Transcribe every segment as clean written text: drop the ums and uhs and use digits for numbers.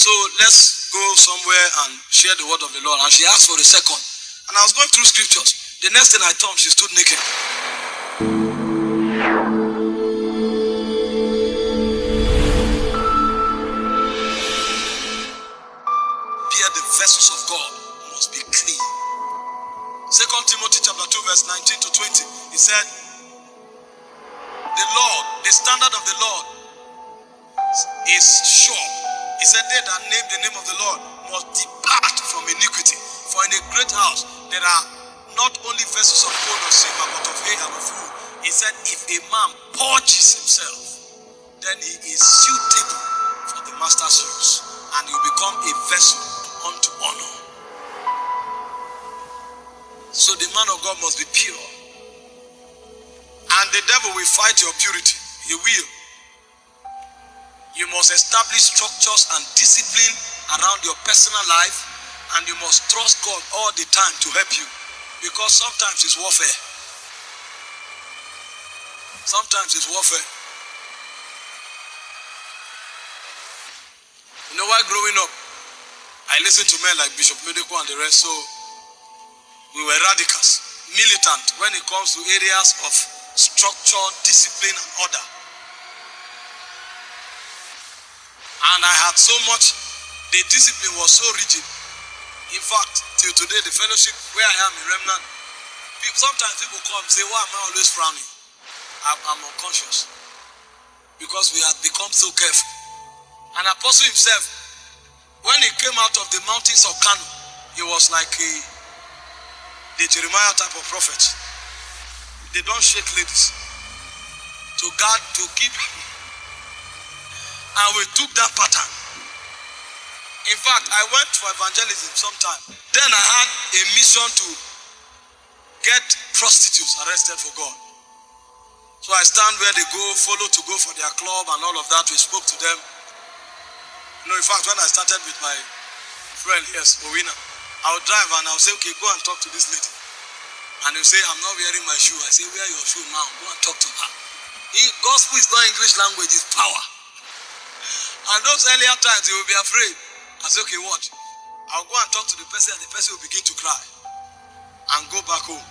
So let's go somewhere and share the word of the Lord. And she asked for a second. And I was going through scriptures. The next thing I turned, she stood naked. The vessels of God must be clean. 2 Timothy chapter 2 verse 19 to 20. He said, the Lord, the standard of the Lord is sure. He said, they that name the name of the Lord must depart from iniquity. For in a great house there are not only vessels of gold or silver, but of hay and of wood. He said, if a man purges himself, then he is suitable for the master's use, and he will become a vessel unto honor. So the man of God must be pure. And the devil will fight your purity. He will. You must establish structures and discipline around your personal life, and you must trust God all the time to help you. Because sometimes it's warfare. Sometimes it's warfare. You know why growing up, I listened to men like Bishop Medeko and the rest, so we were radicals, militant when it comes to areas of structure, discipline, and order. And I had so much, the discipline was so rigid. In fact, till today, the fellowship where I am in Remnant, sometimes people come and say, why am I always frowning? I'm unconscious. Because we have become so careful. And Apostle himself, when he came out of the mountains of Kanu, he was like the Jeremiah type of prophet. They don't shake ladies. To guard, to keep. And we took that pattern. In fact, I went for evangelism sometime. Then I had a mission to get prostitutes arrested for God. So I stand where they go, follow to go for their club and all of that. We spoke to them. You know, in fact, when I started with my friend, yes, Owina, I would drive and I would say, okay, go and talk to this lady. And he'll say, I'm not wearing my shoe. I say, wear your shoe now. Go and talk to her. Gospel is not English language, it's power. And those earlier times, they will be afraid. I say, okay, watch. I'll go and talk to the person, and the person will begin to cry and go back home.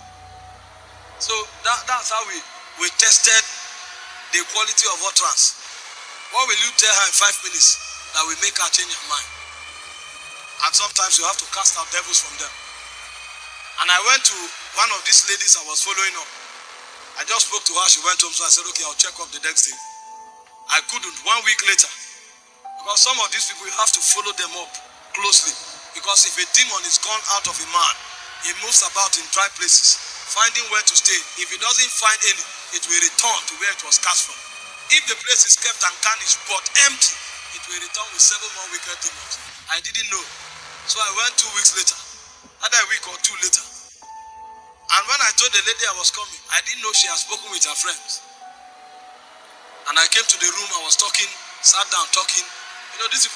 So that's how we tested the quality of utterance. What will you tell her in 5 minutes that will make her change her mind? And sometimes you have to cast out devils from them. And I went to one of these ladies I was following up. I just spoke to her, she went home, so I said, okay, I'll check up the next day. I couldn't. 1 week later, because some of these people, you have to follow them up closely. Because if a demon is gone out of a man, he moves about in dry places, finding where to stay. If he doesn't find any, it will return to where it was cast from. If the place is kept and garnished but empty, it will return with 7 more wicked demons. I didn't know. So I went 2 weeks later, another week or 2 later. And when I told the lady I was coming, I didn't know she had spoken with her friends. And I came to the room, I was talking, sat down talking. You know, this.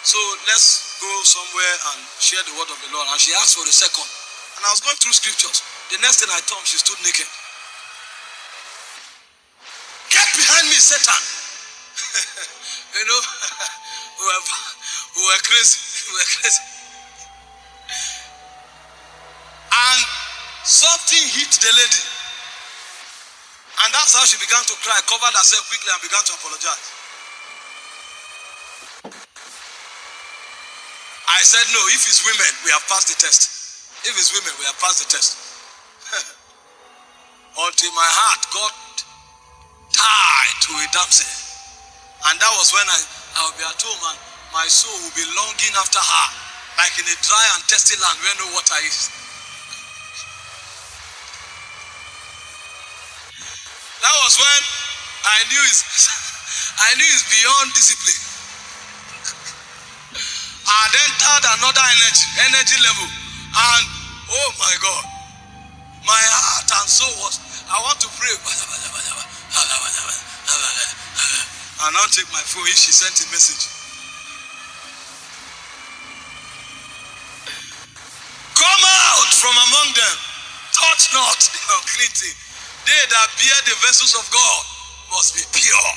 So let's go somewhere and share the word of the Lord. And she asked for a second. And I was going through scriptures. The next thing I turned, she stood naked. Get behind me, Satan. You know, we were crazy. We were crazy. And something hit the lady. And that's how she began to cry, covered herself quickly and began to apologize. I said, no, if it's women, we have passed the test. If it's women, we have passed the test. Until my heart got tied to a damsel. And that was when I will be at home and my soul will be longing after her, like in a dry and thirsty land where no water is. That was when I knew it's beyond discipline. I then entered another energy level, and oh my God, my heart and soul was, I want to pray. And I'll take my phone if she sent a message. Come out from among them, touch not the unclean thing. They that bear the vessels of God must be pure.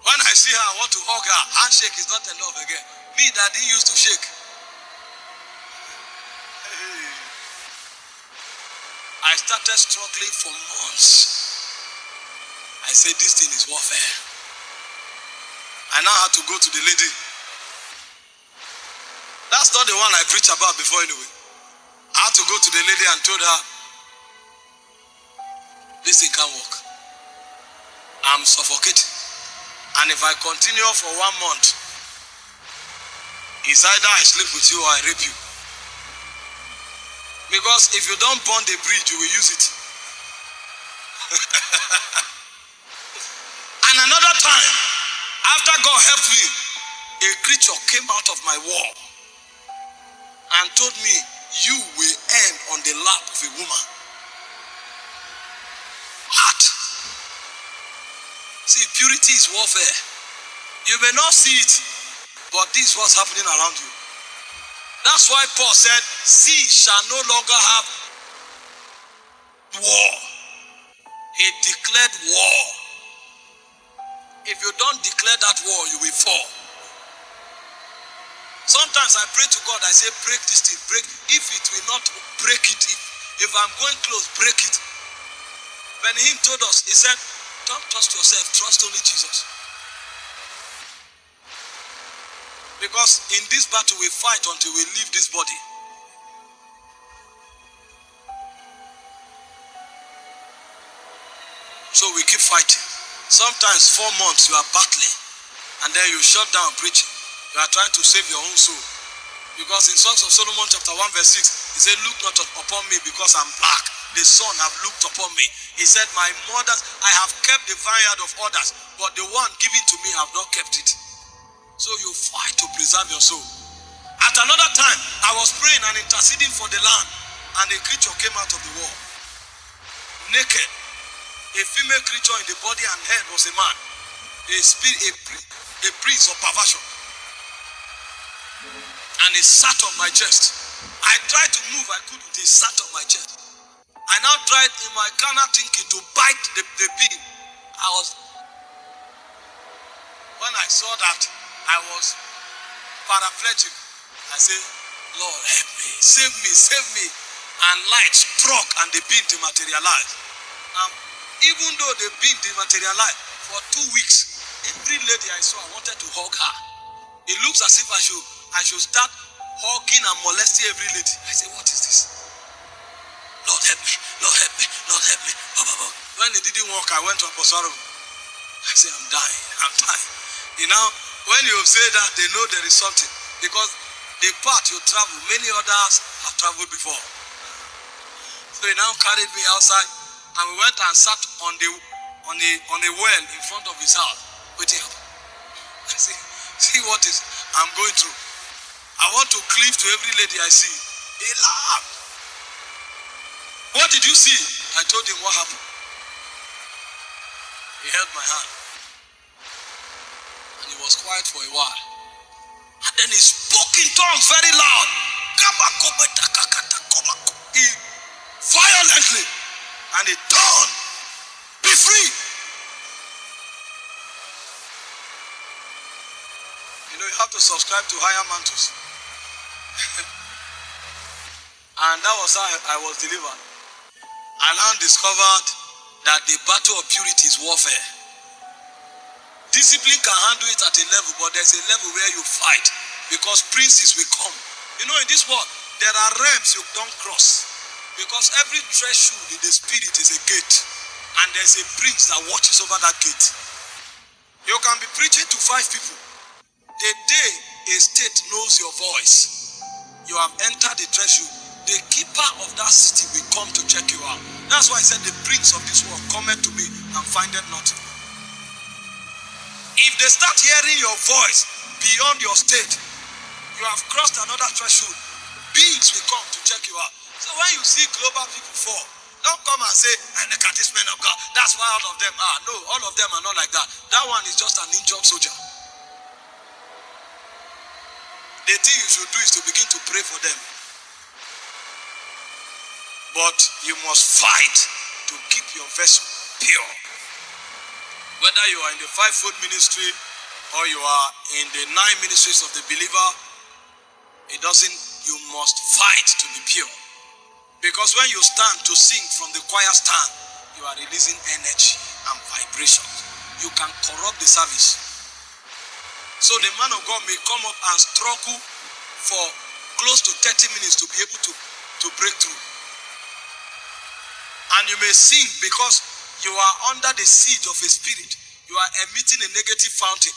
When I see her, I want to hug her. Handshake is not enough again. Me that didn't used to shake. I started struggling for months. I said, this thing is warfare. I now had to go to the lady. That's not the one I preached about before anyway. I had to go to the lady and told her, this thing can't work. I'm suffocating. And if I continue for 1 month, it's either I sleep with you or I rape you. Because if you don't burn the bridge, you will use it. And another time, after God helped me, a creature came out of my wall and told me, you will end on the lap of a woman. What? See, purity is warfare. You may not see it, but this is what's happening around you. That's why Paul said, sea shall no longer have war. He declared war. If you don't declare that war, you will fall. Sometimes I pray to God, I say, break this thing, break. If it will not break it, if I'm going close, break it. When he told us, he said, don't trust yourself, trust only Jesus. Because in this battle we fight until we leave this body. So we keep fighting. Sometimes 4 months you are battling, and then you shut down preaching. You are trying to save your own soul. Because in Songs of Solomon chapter 1 verse 6, he said, look not upon me because I'm black. The sun have looked upon me. He said, my mothers, I have kept the vineyard of others, but the one given to me have not kept it. So you fight to preserve your soul. At another time, I was praying and interceding for the land, and a creature came out of the wall. Naked. A female creature in the body and head was a man. A spirit, a prince of perversion. And he sat on my chest. I tried to move, I couldn't. He sat on my chest. I now tried in my carnal thinking to bite the beam. When I saw that, I was paraplegic. I said, Lord, help me, save me. And light struck and the beam dematerialized. Even though the beam dematerialized, for 2 weeks, every lady I saw, I wanted to hug her. It looks as if I should start hugging and molesting every lady. I said, what is this? Lord help me, Lord help me, Lord help me. When it didn't work, I went to Apostle. I said, I'm dying. You know, when you say that, they know there is something. Because the path you travel, many others have traveled before. So he now carried me outside, and we went and sat on a well in front of his house, waiting up. I see what is I'm going through. I want to cleave to every lady I see. He laughed. What did you see? I told him what happened. He held my hand. And he was quiet for a while. And then he spoke in tongues very loud. He violently. And he turned. Be free. You know, you have to subscribe to higher mantles. And that was how I was delivered. I now discovered that the battle of purity is warfare. Discipline can handle it at a level, but there's a level where you fight, because princes will come. You know, in this world, there are realms you don't cross, because every threshold in the spirit is a gate, and there's a prince that watches over that gate. You can be preaching to 5 people. The day a state knows your voice, you have entered the threshold. The keeper of that city will come to check you out. That's why I said the prince of this world cometh to me and findeth nothing. If they start hearing your voice beyond your state, you have crossed another threshold. Beings will come to check you out. So when you see global people fall, don't come and say, I look at this man of God. That's why all of them are. No, all of them are not like that. That one is just an injured soldier. The thing you should do is to begin to pray for them. But you must fight to keep your vessel pure. Whether you are in the 5-fold ministry or you are in the 9 ministries of the believer, you must fight to be pure. Because when you stand to sing from the choir stand, you are releasing energy and vibrations. You can corrupt the service. So the man of God may come up and struggle for close to 30 minutes to be able to break through. And you may sing because you are under the siege of a spirit. You are emitting a negative fountain.